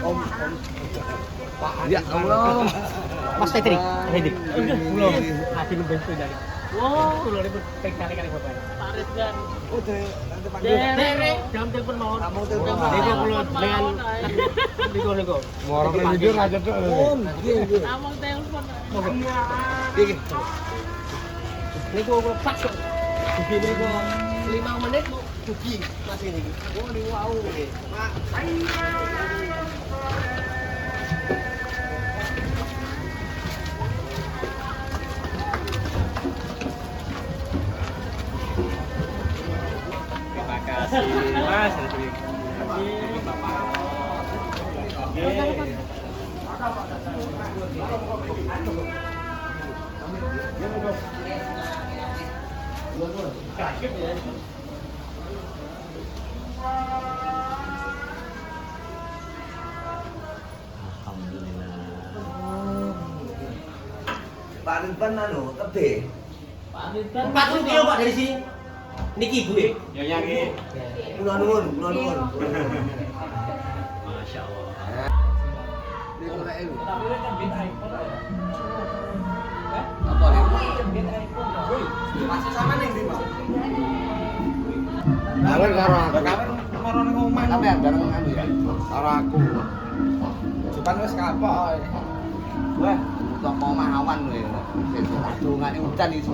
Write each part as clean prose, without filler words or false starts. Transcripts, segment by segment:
Om. Ya Allah. Mas Fedri. Belum. Hati membantu dari. Wow, udah ribet kali-kali bapak. Tarik kan. Udah, nanti panggil. Jam telepon mau. Kamu telepon. Nego belum dengan nego. Mau orang video nggak cocok. Om, iya. Among telepon. Iya. Nego belum pas kok. Begini kok 5 menit kok pergi masih ini. Oh, ini wow. Terima kasih Mas. Pak Ridwan anu, tebe. Pak Ridwan 40 kilo Pak dari sini. Niki gue. Ya yang ini. Kula nuwun. Masya Allah. Ini kula ini. Apa nih? Masih sama nih, Pak. Kawin karo aku. Kawin karo nang omah. Sampeyan bareng anu ya. Karo aku. Depan wis kapok. Wah, toko omah awan lho ya. Sesuk dongane udan iso.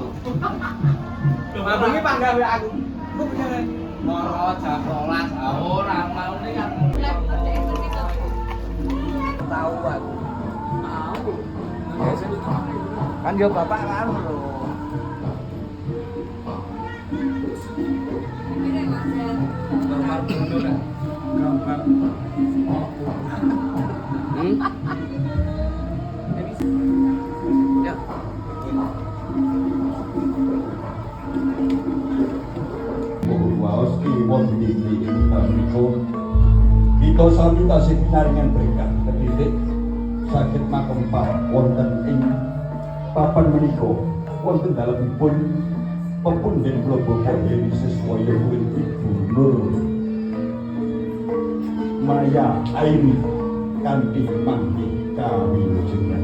Mabungi panggawe aku. Ku bener. Moro jam 12. Ora mau nih kan. Tahu aku. Tahu. Kan yo bapak kan lho. Normal dulu lah. Gampang. Ya. Waos kiwon iki menika kita sami tasih pinaringan berkah ketitik saged makempal wonten ing papan menika wonten dalemipun pepunden kula Bapak Dewi Siswaya Ibu Nur Maya Aini kanthi mangke kawilujengan.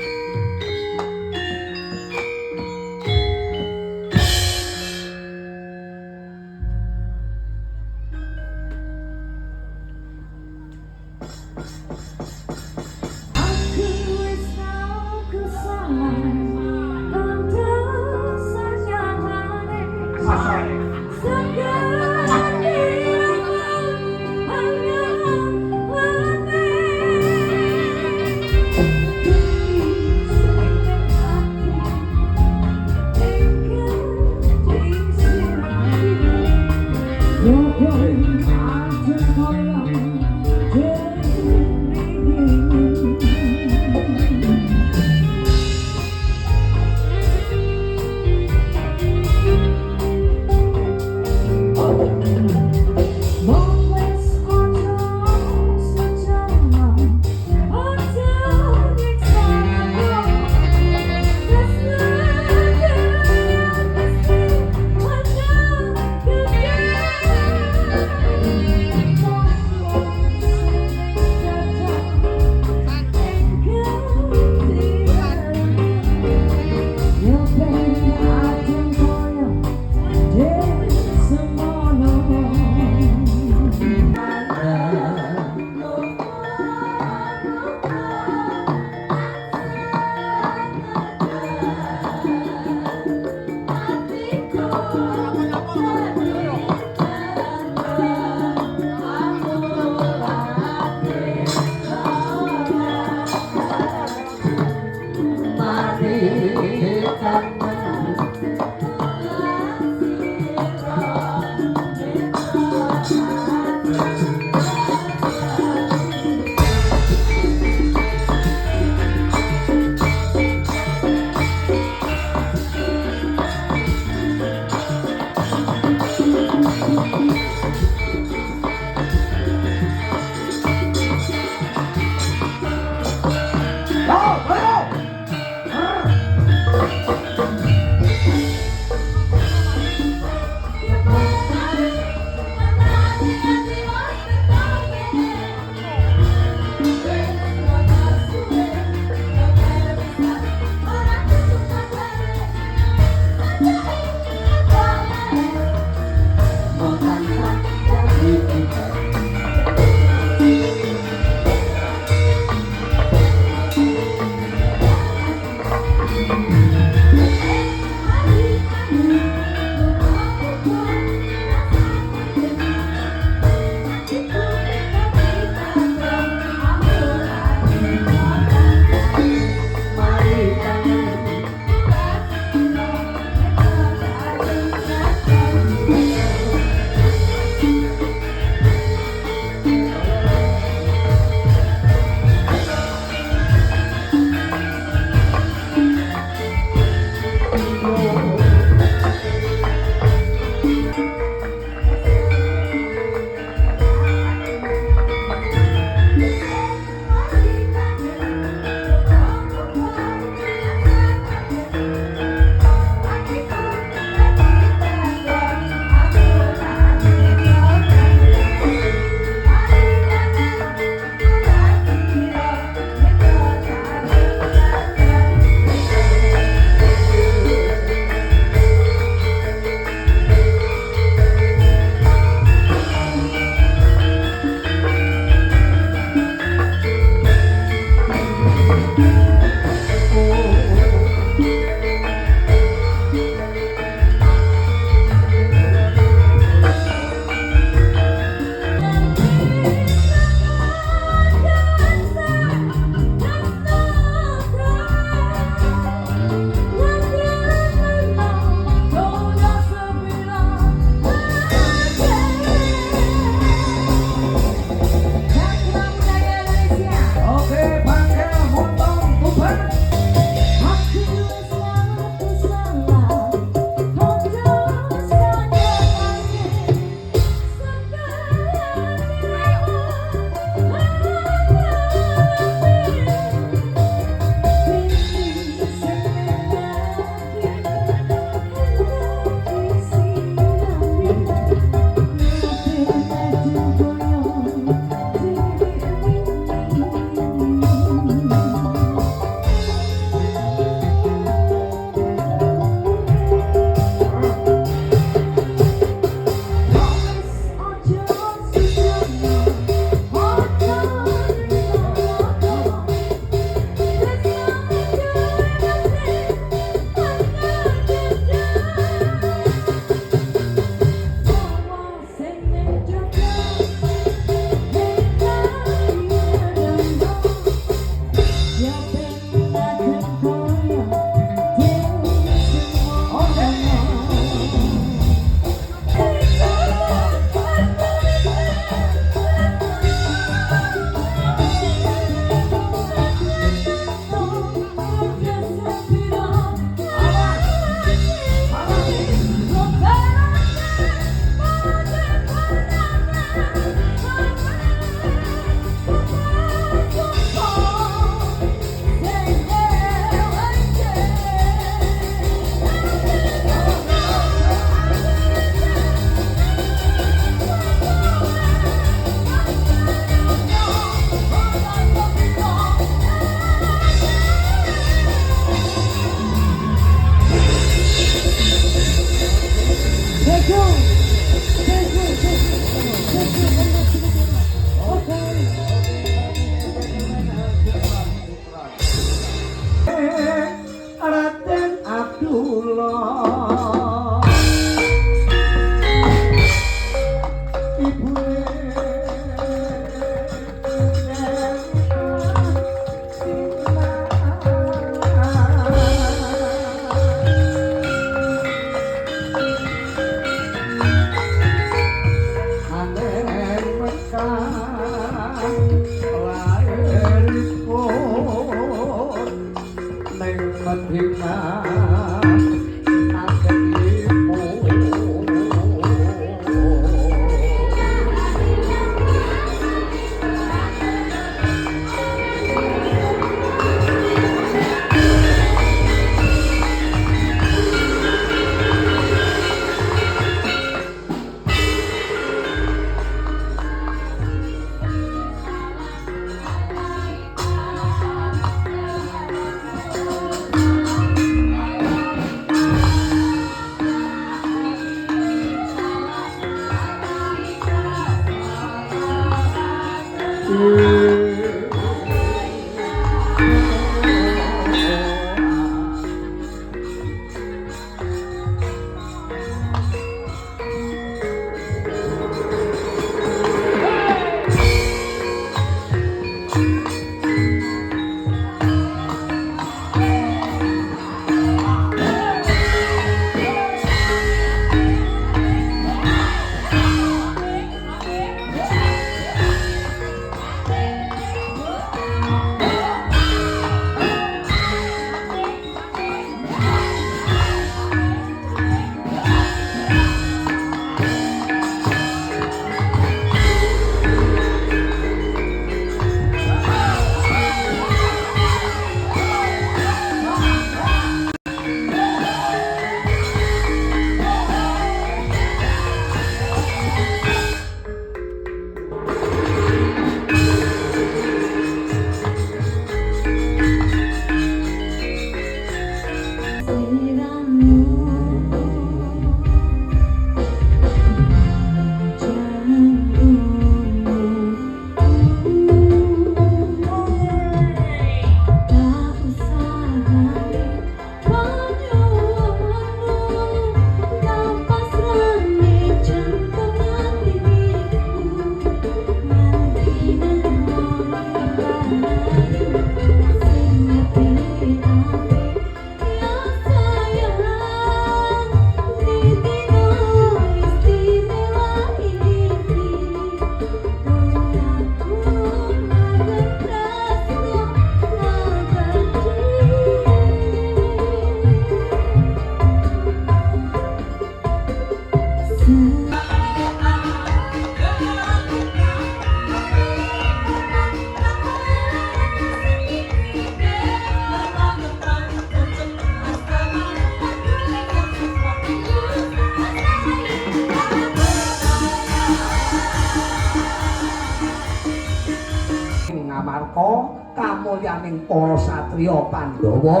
kamulyaning para satriya Pandhawa,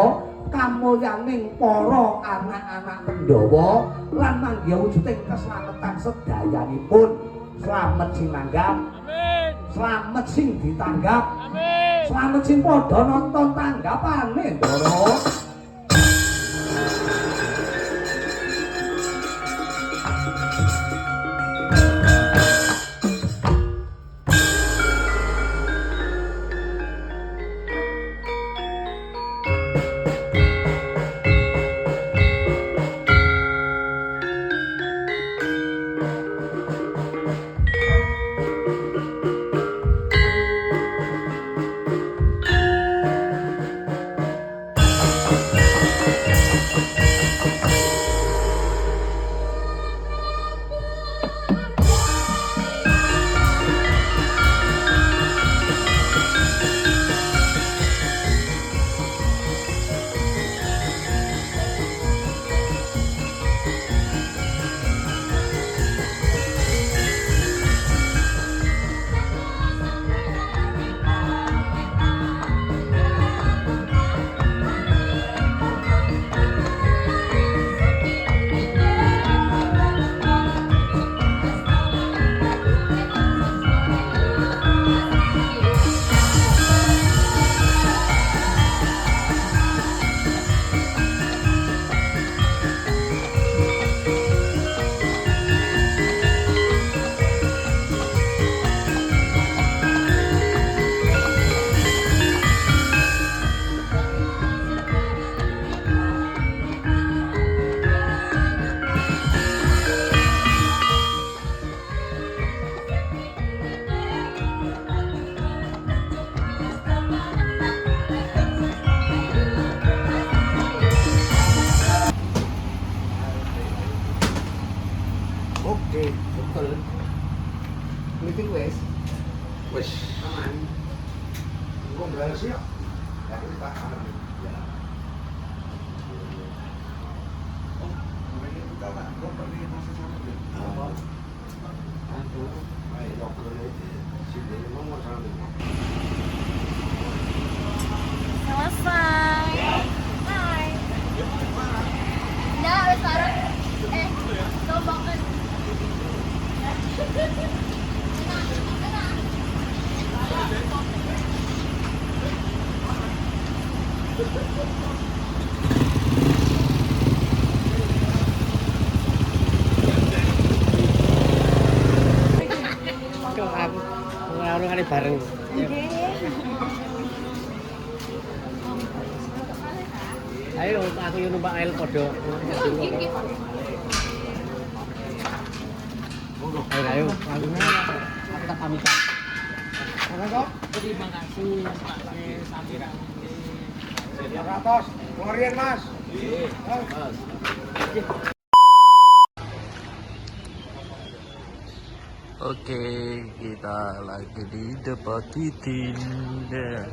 kamulyaning para anak-anak Pandhawa lan manggihawujuding keslametan sedayanipun. Slamet sing nanggap, amin. Slamet sing ditanggap, amin. Slamet sing padha nonton tanggapane, Ndara. Betul. Meeting wes. Wes. Aman. Engko berhasil ya. Ya kita aman. Ya. Oh, ini kita tak kok pergi masuk sana. Apa? Aduh, ayo dokter ini. Sini mau sana. Selesai. Hai. Ya, wes taruh. Coba kan. Kok aku ngaruh kali bareng. Ayo aku yo numpak ail padha. Ayo, aku tak pamit. Mana kok? Terima kasih Pak Samira. Ratos, keluarin Mas. Mas. Oke, kita lagi di depan Tinder.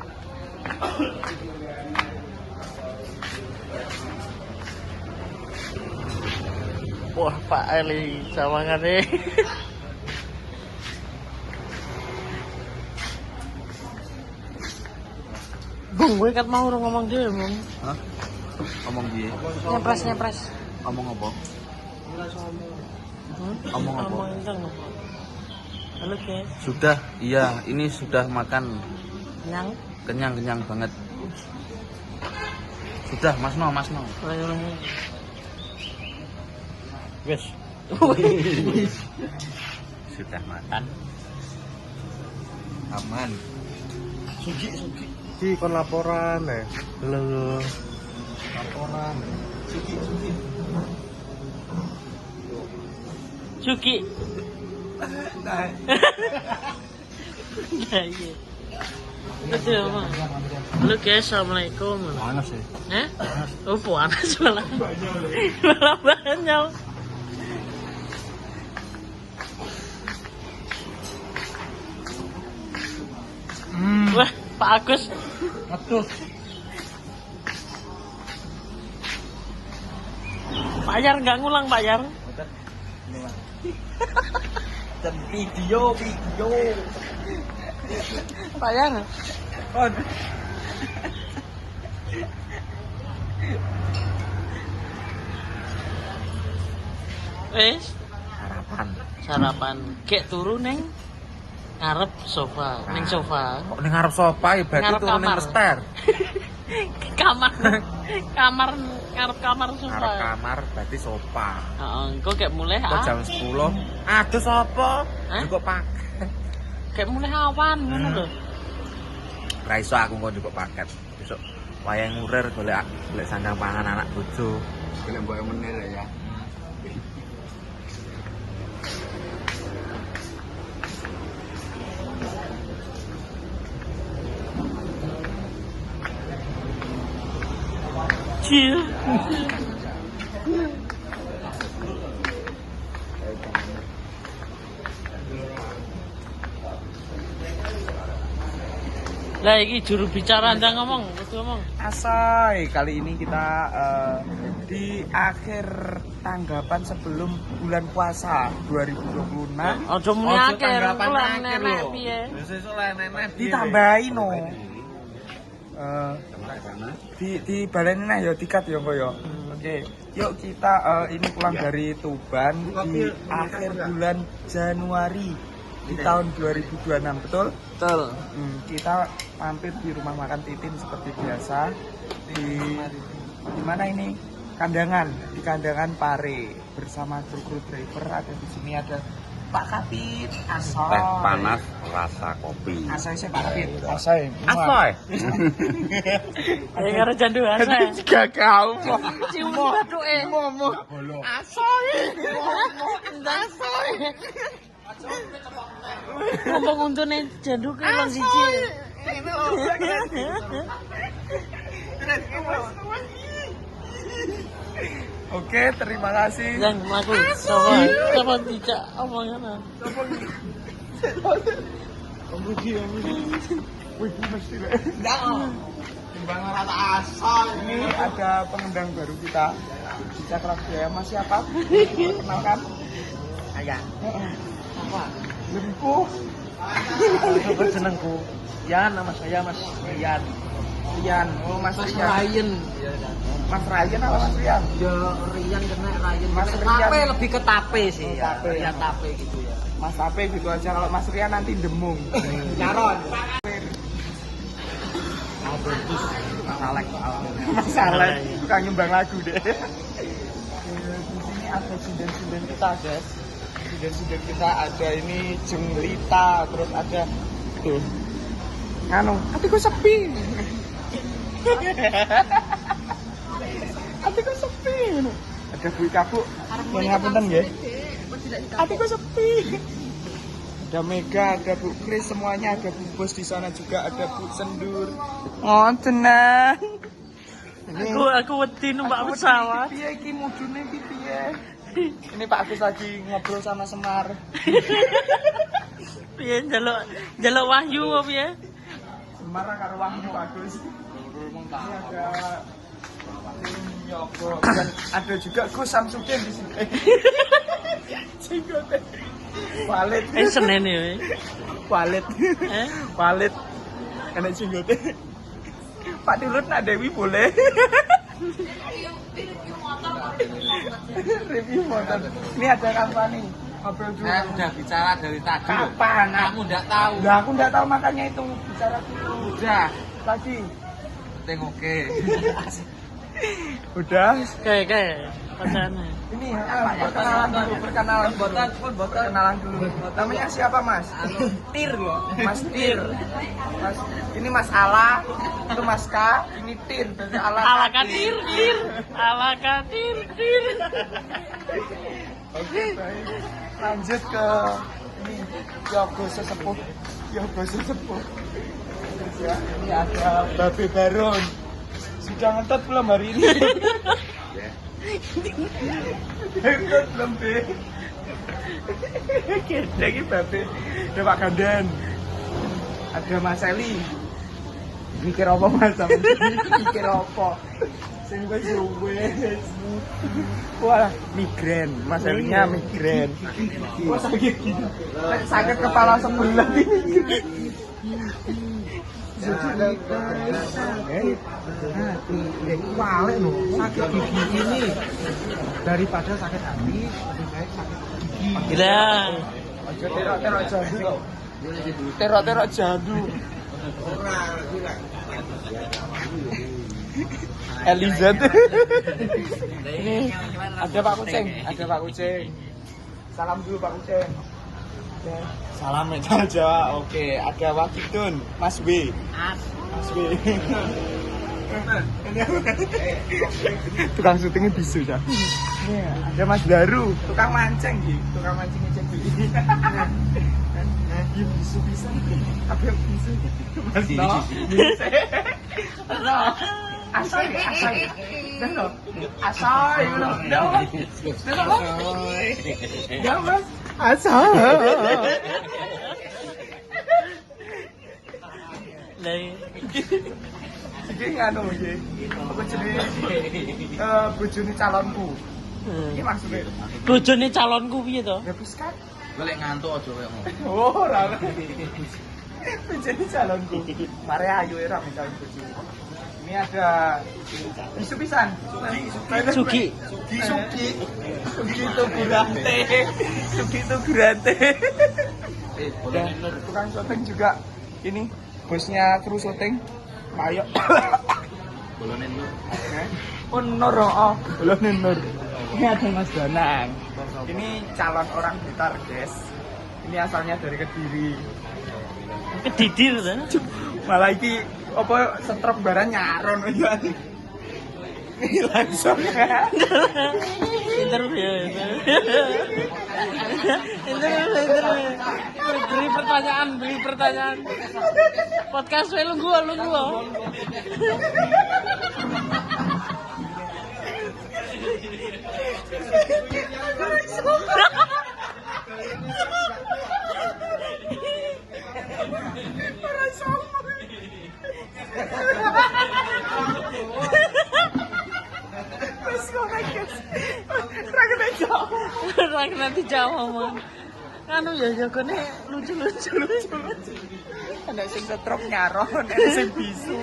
Wah, Pak Ali sawangane. Bung, gue kan mau ngomong dhewe, Bung. Hah? Ngomong piye? Nyepres. Ngomong apa? Ngomong apa? Ngomong enteng. Halo, guys. Sudah, iya, ini sudah makan. Yang Kenyang banget. Sudah, Mas No. Wes. Sudah makan. Aman. Sugi. Di kon laporan ya. Lho. Laporan. Suki. Nah, iya. Betul, Bang. Halo guys, assalamualaikum. Panas sih. Oh, panas malah. Malah banyak. Wah, Pak Agus. Aduh. Pak Yar nggak ngulang, Pak Yar. Dan video. Pak Yar. Wes, sarapan. Kek turu neng ngarep sofa, neng sofa. Kok ning ngarep sofa ya berarti Ngarep turun ning kamar. lester. kamar ngarep kamar sofa. Ngarep kamar berarti sofa. Heeh, engko kek mulai Kok jam 10. Aduh sapa? Hah? Juga paket. Kek mulai awan ngono lho. Ra iso aku kok njupuk paket. Besok wayang ngurir golek sandang pangan anak bojo. Golek mbok menir ya. Cil. Lah iki juru bicara Anda ngomong, betul ngomong. Asai, kali ini kita di akhir tanggapan sebelum bulan puasa 2026. Ojo muni akhir bulan nenek piye. Ditambahi no. Di baleni nah ya tiket ya kok ya. Oke, yuk kita ini pulang dari Tuban di akhir bulan Januari di tahun 2026, betul? Betul. Kita mampir di rumah makan Titin seperti biasa di mana ini? Kandangan, di Kandangan Pare bersama kru driver. Ada di sini ada Pak Kapit, Asoy. Teh panas rasa kopi. Asoy saya Pak Kapit. Asoy. Asoy. Ya karo jandu asa. Gak kau. Cium bathuke. Momo. Asoy. Asoy. Ngomong untune jandu ke wong siji. Oke, terima kasih. Yang mlaku sama tidak omongan. Wih, mesti ini ada pengendang baru kita di Cakrabjaya. Mas siapa? Perkenalkan. Ayah. Apa? Lempuh. Apa jenengku? Ya, nama saya Mas Rian. Rian. Oh, Mas Mas Rian. Ryan. Mas Ryan apa Mas Rian? Ya Rian kena Ryan. Mas Mas Rian. Tape lebih ke tape sih Oh, ya. tape. Rian tape gitu ya. Mas Tape gitu aja. Kalau Mas Rian nanti demung. Nyaron. Mas Saleh tukang nyumbang lagu deh. Di sini ada sinden-sinden kita, guys. Sinden-sinden kita ada ini Jenglita, terus ada tuh. Anu, hatiku sepi. Hatiku sepi. Ada Bu Kabu. Yang ngapunten nggih. Hatiku sepi. Ada Mega, ada Bu Kris, semuanya ada Bu Bos di sana juga, ada Bu Sendur. Oh, tenang. Aku wedi numpak pesawat. Piye iki mudune iki piye? Ini Pak Agus lagi ngobrol sama Semar. Piye njaluk wahyu apa piye? Semar karo Wahyu Pak Agus. Ini ada Yogo dan ada juga Gus Samsudin di sini. Jenggote. Walit. Senen ya. Walit. Walit. Kena jenggote. Pak Dirut nak Dewi boleh. Review motor. Ini ada kampanye. Ngobrol dulu. Saya sudah bicara dari tadi. Kapan? Kamu enggak tahu. Nah, aku nggak tahu makanya itu bicara dulu. Udah. Tadi. Oke. Udah. Kayak pacarnya. Ini perkenalan dulu. Namanya siapa Mas? Tir loh. Mas Tir. Mas, ini Mas Ala, itu Mas K, ini Tir. Dari Ala katir. Ala katir. Oke, baik. Lanjut ke ini Yogo Sesepuh. Yogo Sesepuh. Ya, ini ada Babe Baron. Sudah ngetot belum hari ini? Ngetot belum, Be? Gede ini Babe. Ada Pak Gandan. Ada Mas Eli. Mikir apa Mas? Mikir apa? Sing wis wis. Wah, migren. Mas Elinya migren. Wah, sakit gitu. Sakit kepala sebelah ini. Balik loh, sakit gigi ini daripada sakit hati lebih baik sakit gigi. Gila. Aja terok-terok jandu. Terok-terok jandu. Elizabeth. Ini ada Pak Kucing, Salam dulu Pak Kucing. Oke. Salam aja. Oke, ada Wakidun, Mas W. Mas W. Tukang syutingnya bisu ya. Ini ada Mas Daru, tukang mancing gitu. Tukang mancing ngecek dulu. Dia bisu bisa. Apa yang bisu? Mas No. No. Asal. Dan no. Asal. No. No. Mas. Asal. Dari Iki nganu iki. Apa jenenge? Bojone calonku. Iki maksudnya. bojone calonku piye to? Habis kan? Golek ngantuk aja koyo ngono. Oh, ora. Bojone calonku. Mare ayo era calon bojone. Ini ada bisu pisan. Sugi. Sugi itu gurante. Sugi itu gurante. Dan tukang syuting juga ini bosnya kru syuting. Ayo. Bolonen lu. Oh, Nur, oh, belum Nur. Ini ada Mas Danang. Ini calon orang Blitar, guys. Ini asalnya dari Kediri. Kedidir ta? Malah iki apa setrep barang nyaron ya. Ini langsung. Interview. Beri pertanyaan. Podcast we lu gua. Orang nanti jauh man. Anu ya jagone lucu. Ada sing setruk nyaron, ada sing bisu.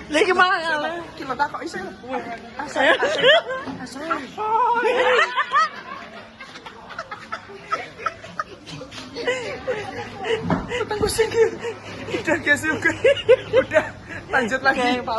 Le gimana le? Kita tak kok iso. Saya Tunggu sing. Udah guys, udah. Lanjut lagi. Pak